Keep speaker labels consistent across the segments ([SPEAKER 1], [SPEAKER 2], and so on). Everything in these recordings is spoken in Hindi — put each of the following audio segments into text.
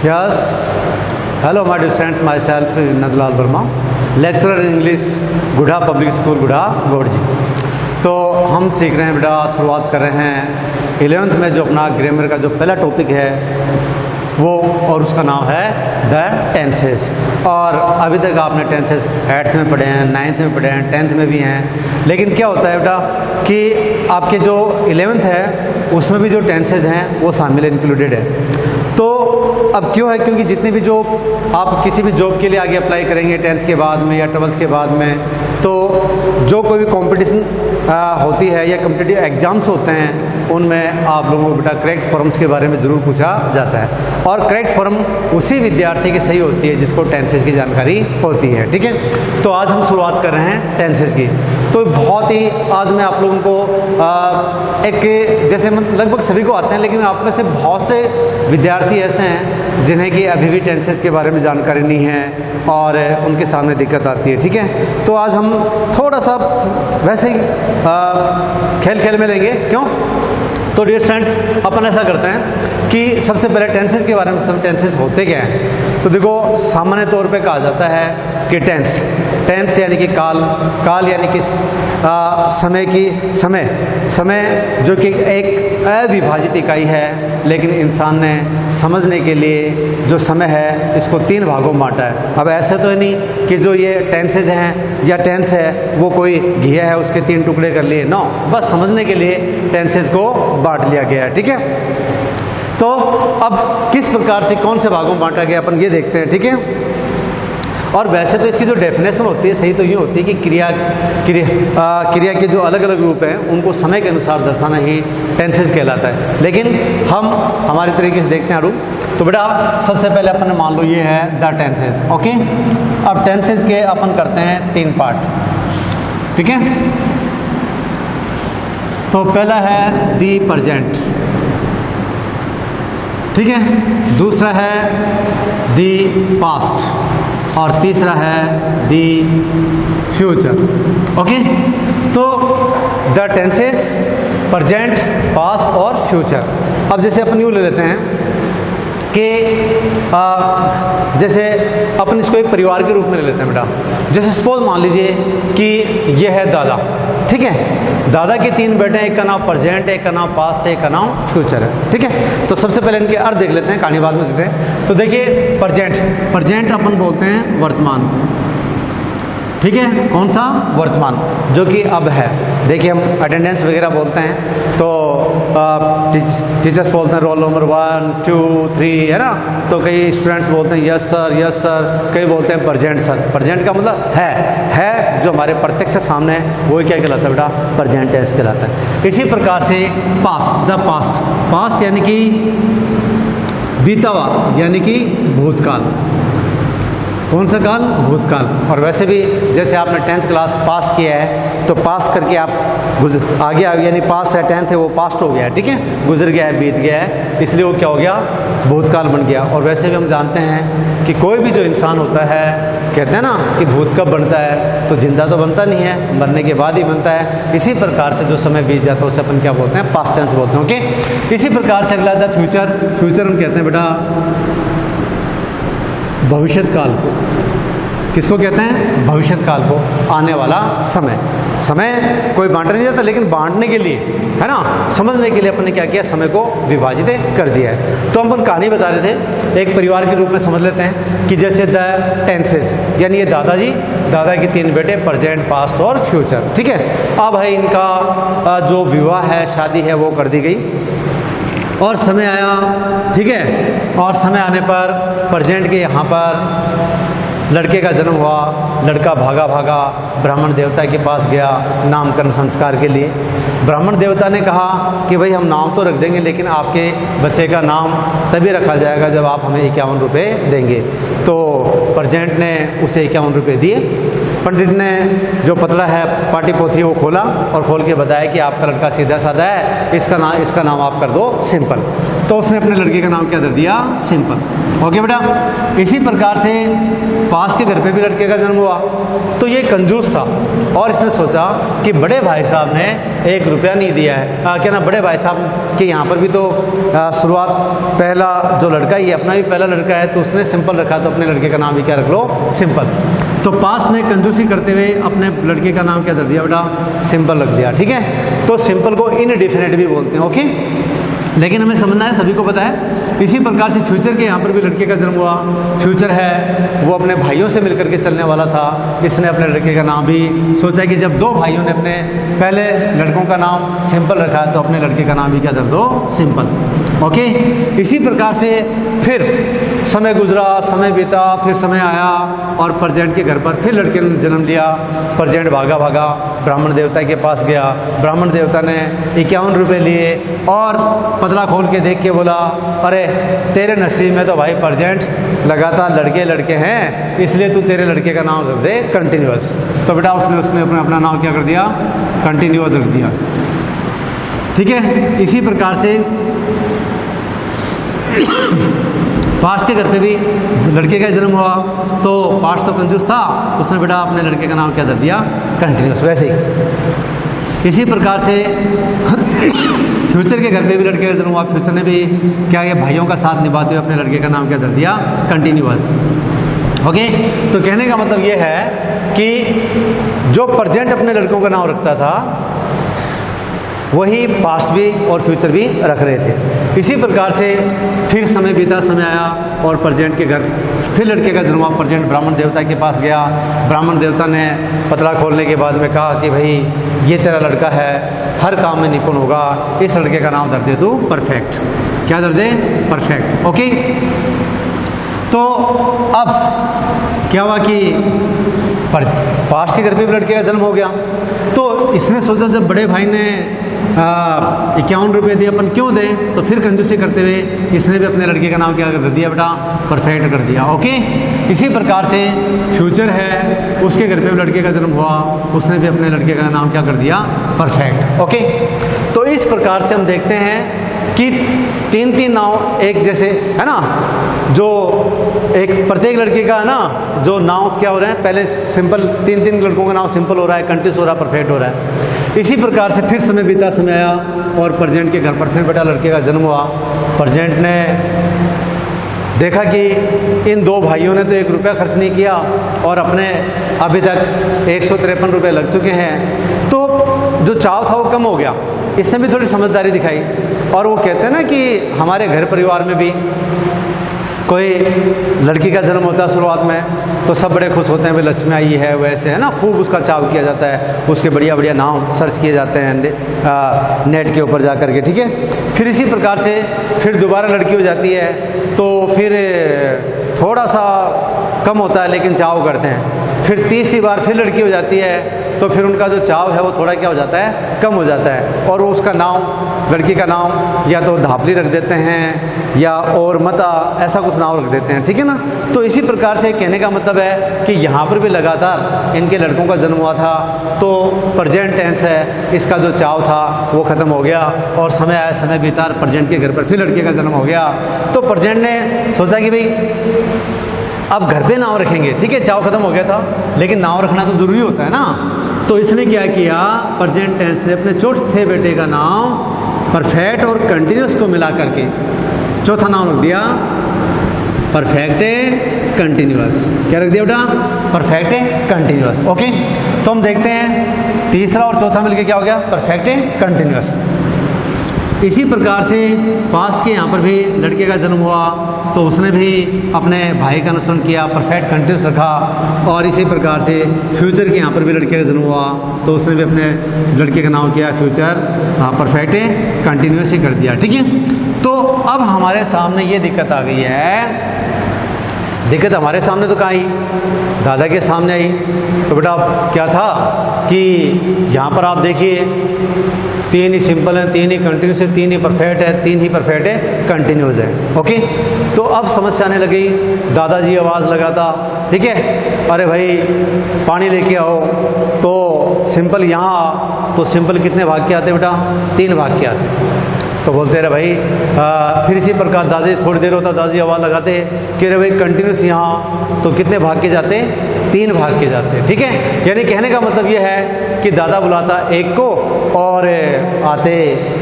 [SPEAKER 1] Yes. Hello, my dear students. Myself, Nandlal Verma, lecturer in English, Gudha public school, Gudha Gorji. तो हम सीख रहे हैं बेटा, शुरुआत कर रहे हैं 11th में जो अपना ग्रामर का जो पहला टॉपिक है वो, और उसका नाम है द टेंसेस। और अभी तक आपने टेंसेस 8th में पढ़े हैं, 9th में पढ़े हैं, 10th में भी हैं। लेकिन क्या होता है बेटा कि आपके जो 11th है उसमें भी जो टेंसेज हैं वो शामिल इंक्लूडेड है। तो अब क्यों है, क्योंकि जितनी भी जॉब आप किसी भी जॉब के लिए आगे अप्लाई करेंगे 10th के बाद में या 12th के बाद में, तो जो कोई भी कंपटीशन होती है या कम्पिटिटिव एग्जाम्स होते हैं उनमें आप लोगों को बेटा करेक्ट फॉर्म्स के बारे में ज़रूर पूछा जाता है। और करेक्ट फॉर्म उसी विद्यार्थी की सही होती है जिसको टेंसेज की जानकारी होती है। ठीक है, तो आज हम शुरुआत कर रहे हैं टेंसेज की। तो बहुत ही आज मैं आप लोगों को एक जैसे लगभग सभी को आते हैं, लेकिन आप में से बहुत से विद्यार्थी ऐसे हैं जिन्हें कि अभी भी टेंसेज के बारे में जानकारी नहीं है और उनके सामने दिक्कत आती है। ठीक है, तो आज हम थोड़ा सा वैसे ही खेल खेल में लेंगे। क्यों? तो डियर स्टूडेंट्स, अपन ऐसा करते हैं कि सबसे पहले टेंसेज के बारे में, सब टेंसेज होते क्या हैं। तो देखो, सामान्य तौर पे कहा जाता है कि टेंस यानी कि काल यानी कि समय जो कि एक अविभाजित इकाई है, लेकिन इंसान ने समझने के लिए जो समय है इसको 3 भागों में बांटा है। अब ऐसे तो नहीं कि जो ये टेंसेज हैं या टेंस है वो कोई घिया है उसके 3 टुकड़े कर लिए, नो, बस समझने के लिए टेंसेज को बांट लिया गया है। ठीक है, तो अब किस प्रकार से कौन से भागों में बांटा गया अपन ये देखते हैं। ठीक है, और वैसे तो इसकी जो डेफिनेशन होती है सही तो ये होती है कि क्रिया के जो अलग अलग रूप हैं उनको समय के अनुसार दर्शाना ही टेंसेज कहलाता है। लेकिन हम हमारे तरीके से देखते हैं आरू। तो बेटा सबसे पहले अपन मान लो ये है द टेंसेज। ओके, अब टेंसेज के अपन करते हैं 3 पार्ट। ठीक है, तो पहला है दी प्रेजेंट, ठीक है, दूसरा है दी पास्ट और तीसरा है दी फ्यूचर। ओके, तो द टेंसेस प्रेजेंट, पास्ट और फ्यूचर। अब जैसे अपन यूँ ले लेते हैं कि जैसे अपन इसको एक परिवार के रूप में ले लेते हैं बेटा। जैसे सपोज मान लीजिए कि ये है दादा। ठीक है, दादा के 3 बेटे हैं, एक का नाम प्रेजेंट है, एक का नाम पास्ट है, एक का नाम फ्यूचर है। ठीक है, तो सबसे पहले इनके अर्थ देख लेते हैं, कहानी बाद में देते हैं। तो देखिए प्रेजेंट अपन बोलते हैं वर्तमान। ठीक है, कौन सा? वर्तमान, जो कि अब है। देखिए हम अटेंडेंस वगैरह बोलते हैं तो टीचर्स बोलते हैं रोल नंबर 1 2 3, है ना। तो कई स्टूडेंट्स बोलते हैं यस सर, कई बोलते हैं प्रेजेंट सर। प्रेजेंट का मतलब है जो हमारे प्रत्यक्ष से सामने है वही क्या कहलाता है बेटा? प्रेजेंट टेंस कहलाता है। इसी प्रकार से पास्ट, द पास्ट यानी कि बीता हुआ, यानी कि भूतकाल। कौन सा काल? भूतकाल। और वैसे भी जैसे आपने 10th क्लास पास किया है तो पास करके आप आगे यानी पास है 10th है वो पास्ट हो गया है। ठीक है, गुजर गया है, बीत गया है, इसलिए वो क्या हो गया? भूतकाल बन गया। और वैसे भी हम जानते हैं कि कोई भी जो इंसान होता है, कहते हैं ना कि भूत कब बनता है, तो जिंदा तो बनता नहीं है, मरने के बाद ही बनता है। इसी प्रकार से जो समय बीत जाता है उसे अपन क्या बोलते हैं? पास्ट टेंस बोलते हैं। ओके, इसी प्रकार से अगला था फ्यूचर हम कहते हैं बेटा भविष्य काल को। किसको कहते हैं? भविष्य काल को, आने वाला समय कोई बांटा नहीं जाता, लेकिन बांटने के लिए, है ना, समझने के लिए अपने क्या किया? समय को विभाजित कर दिया है। तो हम अपन कहानी बता रहे थे, एक परिवार के रूप में समझ लेते हैं कि जैसे द टेंसेस यानी ये दादा के 3 बेटे प्रेजेंट, पास्ट और फ्यूचर। ठीक है, अब है इनका जो विवाह है, शादी है, वो कर दी गई और समय आया। ठीक है, और समय आने पर प्रेजेंट के यहाँ पर लड़के का जन्म हुआ। लड़का भागा ब्राह्मण देवता के पास गया नामकरण संस्कार के लिए। ब्राह्मण देवता ने कहा कि भाई हम नाम तो रख देंगे, लेकिन आपके बच्चे का नाम तभी रखा जाएगा जब आप हमें 51 रुपये देंगे। तो प्रेजेंट ने उसे 51 रुपये दिए। पंडित ने जो पतला है पाटी पोथी वो खोला और खोल के बताया कि आपका लड़का सीधा साधा है, इसका नाम आप कर दो सिंपल। तो उसने अपने लड़के का नाम क्या कर दिया? सिंपल। ओके बेटा, इसी प्रकार से पास के घर पे भी लड़के का जन्म हुआ। तो ये कंजूस था और इसने सोचा कि बड़े भाई साहब ने 1 रुपया नहीं दिया है। क्या ना बड़े भाई साहब कि यहाँ पर भी तो शुरुआत पहला जो लड़का ही अपना भी पहला लड़का है तो उसने सिंपल रखा, तो अपने लड़के का नाम भी क्या रख लो, सिंपल। तो पास्ट ने कंजूसी करते हुए अपने लड़के का नाम क्या कर दिया बेटा, सिंपल रख दिया। ठीक है, तो सिंपल को इनडेफिनेट भी बोलते हैं। ओके, लेकिन हमें समझना है, सभी को पता है। इसी प्रकार से फ्यूचर के यहाँ पर भी लड़के का जन्म हुआ। फ्यूचर है वो अपने भाइयों से मिलकर के चलने वाला था। इसने अपने लड़के का नाम भी सोचा कि जब 2 भाइयों ने अपने पहले लड़कों का नाम सिंपल रखा है तो अपने लड़के का नाम भी क्या कर दो, सिंपल। ओके, इसी प्रकार से फिर समय गुजरा, समय बीता, फिर समय आया और प्रजेंट के घर पर फिर लड़के ने जन्म लिया। प्रजेंट भागा भागा ब्राह्मण देवता के पास गया। ब्राह्मण देवता ने 51 रुपये लिए और पतला खोल के देख के बोला, अरे तेरे नसीब में तो भाई प्रजेंट लगातार लड़के लड़के हैं, इसलिए तू तेरे लड़के का नाम रख दे कंटिन्यूअस। तो बेटा उसने अपना नाम क्या कर दिया, कंटिन्यूअस रख दिया। ठीक है, इसी प्रकार से पास्ट के घर पे भी लड़के का जन्म हुआ तो पास्ट तो कंजूस था, उसने बेटा अपने लड़के का नाम क्या कर दिया, कंटिन्यूअस। वैसे ही इसी प्रकार से फ्यूचर के घर पे भी लड़के का जन्म हुआ। फ्यूचर ने भी क्या ये भाइयों का साथ निभाते हुए अपने लड़के का नाम क्या कर दिया, कंटिन्यूअस। ओके, तो कहने का मतलब ये है कि जो प्रेजेंट अपने लड़कों का नाम रखता था वही पास्ट भी और फ्यूचर भी रख रहे थे। इसी प्रकार से फिर समय बीता, समय आया और प्रेजेंट के घर फिर लड़के का जन्म हुआ। प्रेजेंट ब्राह्मण देवता के पास गया। ब्राह्मण देवता ने पतला खोलने के बाद में कहा कि भाई ये तेरा लड़का है, हर काम में निपुण होगा, इस लड़के का नाम धर दे तू परफेक्ट। क्या धर दे, परफेक्ट। ओके, तो अब क्या हुआ कि पास्ट के घर पे भी लड़के का जन्म हो गया। तो इसने सोचा जब बड़े भाई ने 51 रुपये दिए, अपन क्यों दें, तो फिर कंजूसी करते हुए इसने भी अपने लड़के का नाम क्या कर दिया बेटा, परफेक्ट कर दिया। ओके, इसी प्रकार से फ्यूचर है उसके घर पे भी लड़के का जन्म हुआ, उसने भी अपने लड़के का नाम क्या कर दिया, परफेक्ट। ओके, तो इस प्रकार से हम देखते हैं कि 3 नाव एक जैसे है ना, जो एक प्रत्येक लड़के का है ना जो नाव क्या हो रहे हैं, पहले सिंपल 3 लड़कों का नाम सिंपल हो रहा है, कंटिन्यूअस हो रहा है, परफेक्ट हो रहा है। इसी प्रकार से फिर समय बीता, समय आया और प्रेजेंट के घर पर फिर बेटा लड़के का जन्म हुआ। प्रेजेंट ने देखा कि इन 2 भाइयों ने तो 1 रुपया खर्च नहीं किया और अपने अभी तक 153 रुपये लग चुके हैं, तो जो चाव था वो कम हो गया। इसने भी थोड़ी समझदारी दिखाई और वो कहते हैं ना कि हमारे घर परिवार में भी कोई लड़की का जन्म होता है शुरुआत में तो सब बड़े खुश होते हैं, भाई लक्ष्मी आई है, वैसे है ना, खूब उसका चाव किया जाता है, उसके बढ़िया बढ़िया नाम सर्च किए जाते हैं नेट के ऊपर जा कर के। ठीक है, फिर इसी प्रकार से फिर दोबारा लड़की हो जाती है तो फिर थोड़ा सा कम होता है लेकिन चाव करते हैं। फिर तीसरी बार फिर लड़की हो जाती है तो फिर उनका जो चाव है वो थोड़ा क्या हो जाता है, कम हो जाता है और वो उसका नाम, लड़की का नाम या तो धापली रख देते हैं या और मता, ऐसा कुछ नाम रख देते हैं। ठीक है ना, तो इसी प्रकार से कहने का मतलब है कि यहाँ पर भी लगातार इनके लड़कों का जन्म हुआ था तो प्रेजेंट टेंस है, इसका जो चाव था वो ख़त्म हो गया और समय आया, समय बीता, प्रेजेंट के घर पर फिर लड़के का जन्म हो गया। तो प्रेजेंट ने सोचा कि भाई अब घर पे नाव रखेंगे। ठीक है, चाव खत्म हो गया था लेकिन नाव रखना तो जरूरी होता है ना, तो इसने क्या किया, प्रेजेंट टेंस ने अपने चौथे बेटे का नाम परफेक्ट और कंटिन्यूअस को मिला करके चौथा नाम रख दिया परफेक्ट कंटिन्यूअस। क्या रख दिया बेटा, परफेक्ट कंटिन्यूअस। ओके, तो हम देखते हैं तीसरा और चौथा मिलके क्या हो गया, परफेक्ट कंटिन्यूअस। इसी प्रकार से पास के यहाँ पर भी लड़के का जन्म हुआ तो उसने भी अपने भाई का अनुसरण किया, परफेक्ट कंटिन्यूअस रखा। और इसी प्रकार से फ्यूचर के यहाँ पर भी लड़के का जन्म हुआ तो उसने भी अपने लड़के का नाम किया फ्यूचर परफेक्ट कंटिन्यूअस ही कर दिया। ठीक है, तो अब हमारे सामने ये दिक्कत आ गई है, दिक्कत हमारे सामने तो कहाँ आई, दादा के सामने आई। तो बेटा क्या था कि यहाँ पर आप देखिए 3 ही सिंपल है, 3 ही कंटिन्यूस है, 3 ही परफेक्ट है, 3 ही परफेक्ट है, कंटिन्यूस है। ओके, तो अब समस्या आने लगी, दादाजी आवाज़ लगाता, ठीक है, अरे भाई पानी लेके आओ, तो सिंपल यहाँ आ, तो सिंपल कितने भाग के आते बेटा, 3 भाग के आते। तो बोलते रहे भाई फिर इसी प्रकार दादाजी थोड़ी देर होता, दादाजी आवाज़ लगाते कि रे भाई कंटिन्यूस यहाँ, तो कितने भाग के जाते, 3 भाग के जाते। ठीक है, यानी कहने का मतलब ये है कि दादा बुलाता एक को और आते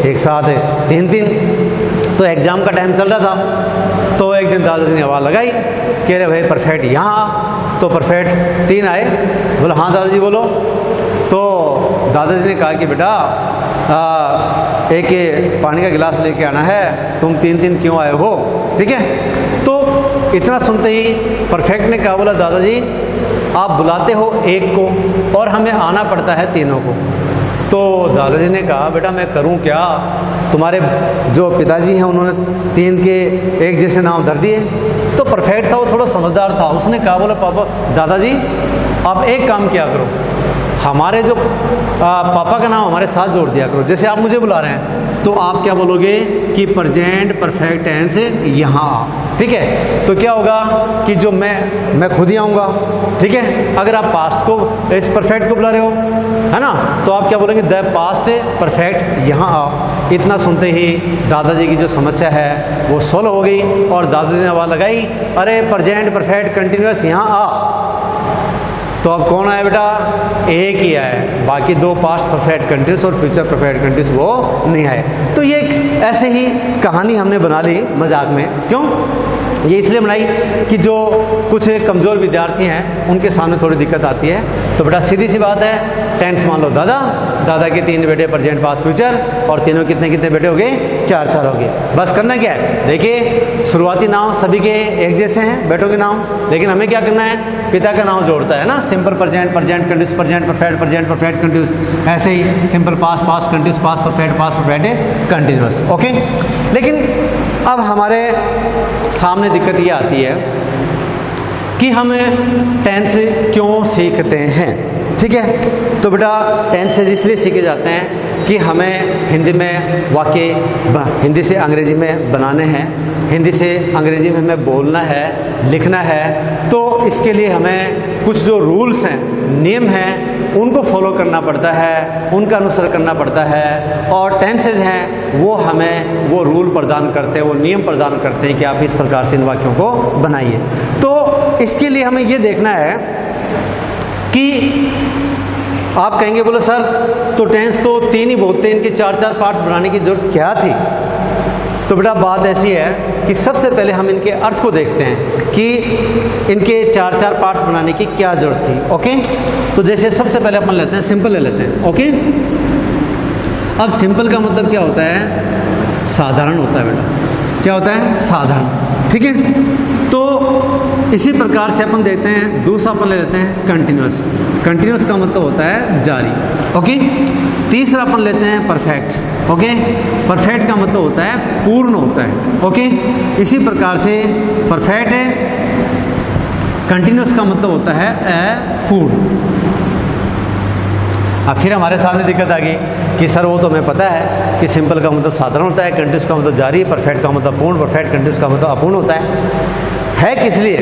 [SPEAKER 1] एक साथ 3-3। तो एग्ज़ाम का टाइम चल रहा था, तो एक दिन दादाजी ने आवाज़ लगाई कि अरे भाई परफेक्ट यहाँ आ। तो परफेक्ट 3 आए। बोला हाँ दादाजी बोलो। तो दादाजी ने कहा कि बेटा एक पानी का गिलास लेके आना है, तुम 3-3 क्यों आए हो? ठीक है। तो इतना सुनते ही परफेक्ट ने कहा, बोला दादाजी आप बुलाते हो एक को और हमें आना पड़ता है तीनों को। तो दादाजी ने कहा बेटा मैं करूं क्या, तुम्हारे जो पिताजी हैं उन्होंने 3 के एक जैसे नाम धर दिए। तो परफेक्ट था, वो थोड़ा समझदार था, उसने कहा बोला पापा दादाजी आप एक काम किया करो, हमारे जो पापा का नाम हमारे साथ जोड़ दिया करो। जैसे आप मुझे बुला रहे हैं तो आप क्या बोलोगे कि प्रेजेंट परफेक्ट टेंस यहाँ। ठीक है। तो क्या होगा कि जो मैं खुद ही आऊँगा। ठीक है। अगर आप पास्ट को इस परफेक्ट को बुला रहे हो, है ना, तो आप क्या बोलेंगे द पास्ट परफेक्ट यहाँ आओ। इतना सुनते ही दादाजी की जो समस्या है वो सोल्व हो गई और दादाजी ने आवाज़ लगाई अरे प्रेजेंट परफेक्ट कंटिन्यूअस यहाँ आ। तो अब कौन आया बेटा? एक ही आया, बाकी 2 पास्ट परफेक्ट कंटिन्यूअस और फ्यूचर परफेक्ट कंटिन्यूअस वो नहीं आए। तो ये एक ऐसे ही कहानी हमने बना ली मजाक में। क्यों? ये इसलिए बनाई कि जो कुछ कमज़ोर विद्यार्थी हैं उनके सामने थोड़ी दिक्कत आती है। तो बेटा सीधी सी बात है, टेंस मान लो दादा के 3 बेटे प्रेजेंट पास्ट फ्यूचर, और तीनों कितने कितने बेटे हो गए? 4 हो गए। बस करना क्या है, देखिए शुरुआती नाम सभी के एक जैसे हैं बेटों के नाम, लेकिन हमें क्या करना है, पिता का नाम जोड़ता है ना, simple present continuous present perfect continuous, ऐसे ही simple past continuous past perfect continuous. Okay. लेकिन अब हमारे सामने दिक्कत ये आती है कि हम टेंस क्यों सीखते हैं। ठीक है। तो बेटा टेंस इसलिए सीखे जाते हैं कि हमें हिंदी में वाक्य हिंदी से अंग्रेजी में बनाने हैं, हिंदी से अंग्रेजी में हमें बोलना है, लिखना है। तो इसके लिए हमें कुछ जो रूल्स हैं, नियम हैं, उनको फॉलो करना पड़ता है, उनका अनुसरण करना पड़ता है। और टेंसेज हैं वो हमें वो रूल प्रदान करते हैं, वो नियम प्रदान करते हैं कि आप इस प्रकार से इन वाक्यों को बनाइए। तो इसके लिए हमें ये देखना है कि आप कहेंगे बोले सर तो टेंस तो 3 ही बहुत थे, इनके 4 पार्ट्स बनाने की जरूरत क्या थी? तो बेटा बात ऐसी है कि सबसे पहले हम इनके अर्थ को देखते हैं कि इनके 4 पार्ट्स बनाने की क्या जरूरत थी। ओके। तो जैसे सबसे पहले अपन लेते हैं सिंपल ले लेते हैं। ओके। अब सिंपल का मतलब क्या होता है? साधारण होता है बेटा। क्या होता है? साधारण। ठीक है। तो इसी प्रकार से अपन देखते हैं, दूसरा अपन ले लेते हैं कंटिन्यूअस का मतलब होता है जारी। ओके। तीसरा अपन लेते हैं परफेक्ट। ओके। परफेक्ट का मतलब होता है पूर्ण होता है। ओके। इसी प्रकार से परफेक्ट है, कंटिन्यूअस का मतलब होता है पूर्ण। अब फिर हमारे सामने दिक्कत आ गई कि सर वो तो हमें पता है कि सिंपल का मतलब साधारण होता है, कंटिन्यूअस का मतलब जारी, परफेक्ट का मतलब पूर्ण, परफेक्ट कंटिन्यूअस का मतलब अपूर्ण होता है किस लिए?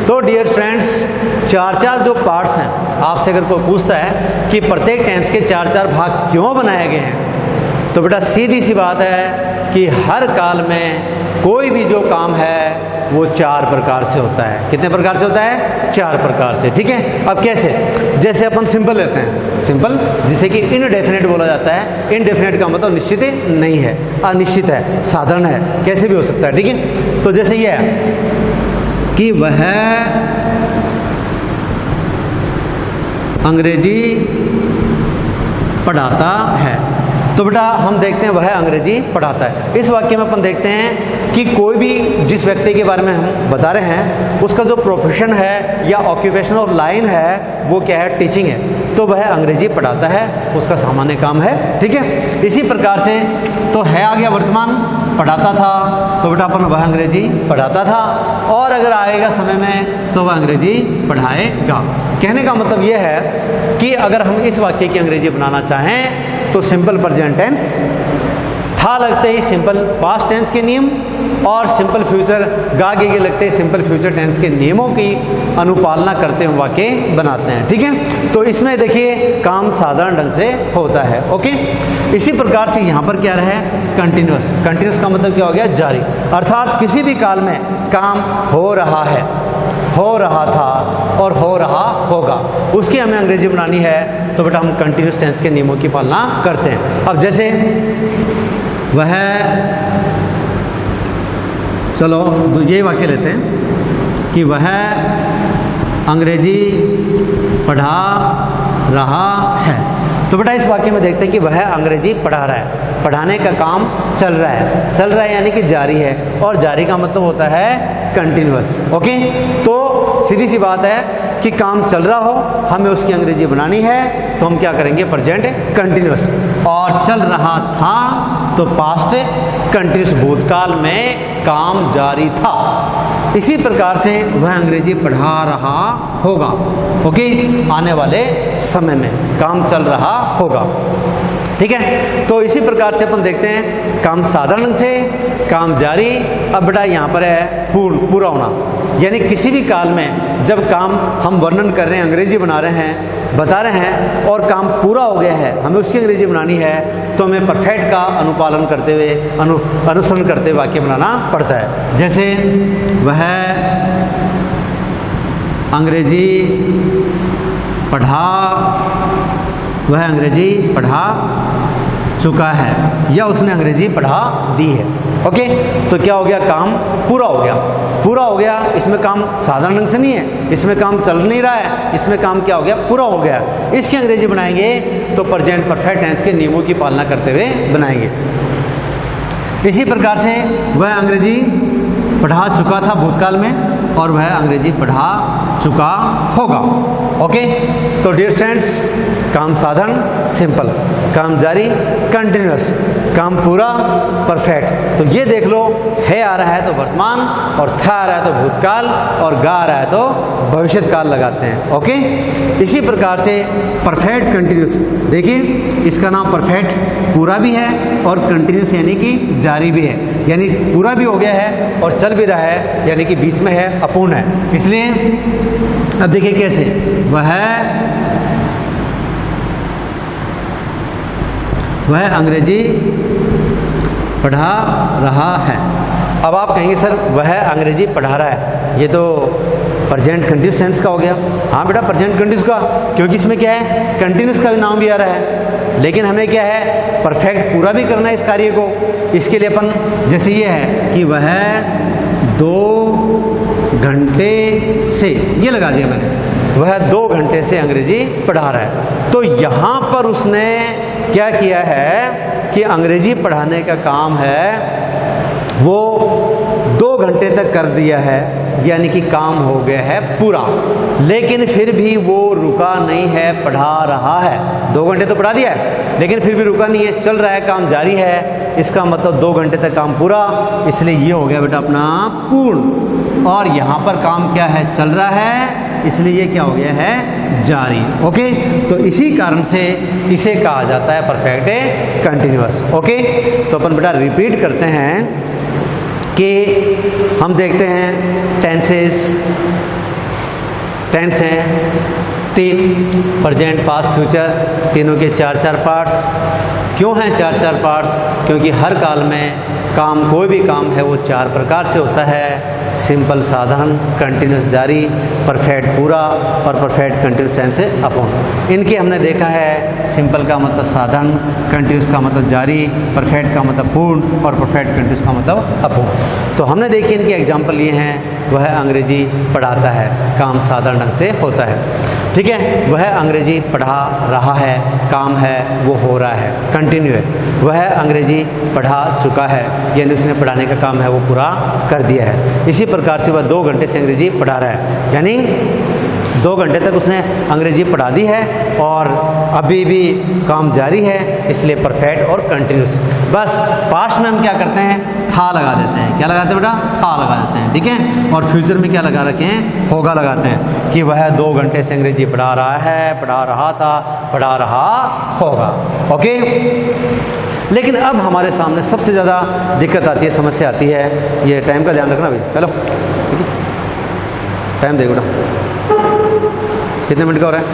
[SPEAKER 1] तो डियर फ्रेंड्स 4 जो पार्ट्स हैं, आपसे अगर कोई पूछता है कि प्रत्येक टेंस के 4 भाग क्यों बनाए गए हैं, तो बेटा सीधी सी बात है कि हर काल में कोई भी जो काम है वो 4 प्रकार से होता है। कितने प्रकार से होता है? 4 प्रकार से। ठीक है। अब कैसे? जैसे अपन सिंपल लेते हैं, सिंपल जिसे कि इनडेफिनेट बोला जाता है। इनडेफिनेट का मतलब निश्चित नहीं है, अनिश्चित है, साधारण है, कैसे भी हो सकता है। ठीक है। तो जैसे ये है कि वह अंग्रेजी पढ़ाता है। तो बेटा हम देखते हैं वह अंग्रेजी पढ़ाता है। इस वाक्य में अपन देखते हैं कि कोई भी जिस व्यक्ति के बारे में हम बता रहे हैं उसका जो प्रोफेशन है या ऑक्यूपेशन और लाइन है वो क्या है? टीचिंग है। तो वह अंग्रेजी पढ़ाता है, उसका सामान्य काम है। ठीक है। इसी प्रकार से तो है आ गया वर्तमान, पढ़ाता था, तो बेटा अपन वह अंग्रेजी पढ़ाता था, और अगर आएगा समय में तो वह अंग्रेजी पढ़ाएगा। कहने का मतलब यह है कि अगर हम इस वाक्य की अंग्रेजी बनाना चाहें तो सिंपल प्रेजेंट टेंस था लगते ही सिंपल पास्ट टेंस के नियम, और सिंपल फ्यूचर गा गे लगते ही सिंपल फ्यूचर टेंस के नियमों की अनुपालना करते हुए वाक्य बनाते हैं। ठीक है। तो इसमें देखिए काम साधारण ढंग से होता है। ओके। इसी प्रकार से यहाँ पर क्या रहा है? कंटिन्यूअस का मतलब क्या हो गया? जारी। अर्थात किसी भी काल में काम हो रहा है, हो रहा था, और हो रहा होगा, उसकी हमें अंग्रेजी बनानी है। तो बेटा हम कंटिन्यूस टेंस के नियमों की पालना करते हैं। अब जैसे वह, चलो ये वाक्य लेते हैं कि वह अंग्रेजी पढ़ा रहा है। तो बेटा इस वाक्य में देखते हैं कि वह अंग्रेजी पढ़ा रहा है, पढ़ाने का काम चल रहा है, चल रहा है यानी कि जारी है, और जारी का मतलब होता है कंटिन्यूअस। ओके, तो सीधी सी बात है कि काम चल रहा हो, हमें उसकी अंग्रेजी बनानी है, तो हम क्या करेंगे, प्रेजेंट कंटिन्यूअस। और चल रहा था तो पास्ट कंटिन्यूअस, भूतकाल में काम जारी था। इसी प्रकार से वह अंग्रेजी पढ़ा रहा होगा। ओके, आने वाले समय में काम चल रहा होगा। ठीक है, तो इसी प्रकार से अपन देखते हैं काम साधारण ढंग से, काम जारी। अब बेटा यहाँ पर है पूरा होना, यानी किसी भी काल में जब काम हम वर्णन कर रहे हैं, अंग्रेजी बना रहे हैं, बता रहे हैं, और काम पूरा हो गया है, हमें उसकी अंग्रेजी बनानी है, तो हमें परफेक्ट का अनुपालन करते हुए अनुसरण करते हुए वाक्य बनाना पड़ता है। जैसे वह अंग्रेजी पढ़ा चुका है, या उसने अंग्रेजी पढ़ा दी है। ओके, तो क्या हो गया, काम पूरा हो गया। पूरा हो गया, इसमें काम साधारण ढंग से नहीं है, इसमें काम चल नहीं रहा है, इसमें काम क्या हो गया, पूरा हो गया। इसकी अंग्रेजी बनाएंगे तो प्रेजेंट परफेक्ट टेंस के नियमों की पालना करते हुए बनाएंगे। इसी प्रकार से वह अंग्रेजी पढ़ा चुका था भूतकाल में, और वह अंग्रेजी पढ़ा चुका होगा। ओके, तो डियर स्टूडेंट्स, काम साधारण सिंपल, काम जारी कंटिन्यूअस, काम पूरा परफेक्ट। तो ये देख लो, है आ रहा है तो वर्तमान, और था आ रहा है तो भूतकाल, और गा आ रहा है तो भविष्य काल लगाते हैं। ओके, इसी प्रकार से परफेक्ट कंटिन्यूअस, देखिए इसका नाम परफेक्ट पूरा भी है और कंटिन्यूअस यानी कि जारी भी है, यानी पूरा भी हो गया है और चल भी रहा है, यानी कि बीच में है, अपूर्ण है। इसलिए अब देखिए कैसे, वह अंग्रेजी पढ़ा रहा है। अब आप कहेंगे सर वह अंग्रेजी पढ़ा रहा है, ये तो प्रेजेंट कंटिन्यूअस टेंस का हो गया। हाँ बेटा, प्रेजेंट कंटिन्यूअस का, क्योंकि इसमें क्या है, कंटिन्यूअस का भी नाम भी आ रहा है, लेकिन हमें क्या है, परफेक्ट पूरा भी करना है इस कार्य को। इसके लिए अपन जैसे ये है कि वह 2 घंटे से, ये लगा दिया मैंने, वह 2 घंटे से अंग्रेजी पढ़ा रहा है। तो यहाँ पर उसने क्या किया है कि अंग्रेजी पढ़ाने का काम है वो 2 घंटे तक कर दिया है, यानी कि काम हो गया है पूरा, लेकिन फिर भी वो रुका नहीं है, पढ़ा रहा है। 2 घंटे तो पढ़ा दिया है, लेकिन फिर भी रुका नहीं है, चल रहा है, काम जारी है। इसका मतलब 2 घंटे तक काम पूरा, इसलिए ये हो गया बेटा अपना पूर्ण। और यहाँ पर काम क्या है, चल रहा है, इसलिए ये क्या हो गया है, जारी। ओके, तो इसी कारण से इसे कहा जाता है परफेक्ट कंटिन्यूअस। ओके, तो अपन बेटा रिपीट करते हैं कि हम देखते हैं टेंस हैं 3, प्रेजेंट, पास्ट, फ्यूचर, तीनों के 4-4 पार्ट्स। क्यों हैं 4-4 पार्ट्स? क्योंकि हर काल में काम, कोई भी काम है वो 4 प्रकार से होता है, सिंपल साधारण, कंटिन्यूअस जारी, परफेक्ट पूरा, और परफेक्ट कंटिन्यूअस टेंस से अपूर्ण। इनके हमने देखा है, सिंपल का मतलब साधारण, कंटिन्यूअस का मतलब जारी, परफेक्ट का मतलब पूर्ण, और परफेक्ट कंटिन्यूअस का मतलब अपूर्ण। तो हमने देखिए इनके एग्जाम्पल लिए हैं, वह अंग्रेजी पढ़ाता है, काम साधारण ढंग से होता है। ठीक है, वह अंग्रेजी पढ़ा रहा है, काम है वो हो रहा है, कंटिन्यू है। वह अंग्रेजी पढ़ा चुका है, यानी उसने पढ़ाने का काम है वो पूरा कर दिया है। इसी प्रकार से वह 2 घंटे से अंग्रेजी पढ़ा रहा है, यानी 2 घंटे तक उसने अंग्रेजी पढ़ा दी है और अभी भी काम जारी है, इसलिए परफेक्ट और कंटिन्यूस। बस पास्ट में हम क्या करते हैं, था लगा देते हैं। क्या लगाते हैं बेटा, था लगा देते हैं। ठीक है, और फ्यूचर में क्या लगा रखे हैं, होगा लगाते हैं कि वह 2 घंटे से अंग्रेजी पढ़ा रहा है, पढ़ा रहा था, पढ़ा रहा होगा। ओके, लेकिन अब हमारे सामने सबसे ज़्यादा दिक्कत आती है, समस्या आती है, ये टाइम का ध्यान रखना भाई। चलो टाइम देखो बेटा, कितने मिनट का हो रहा है?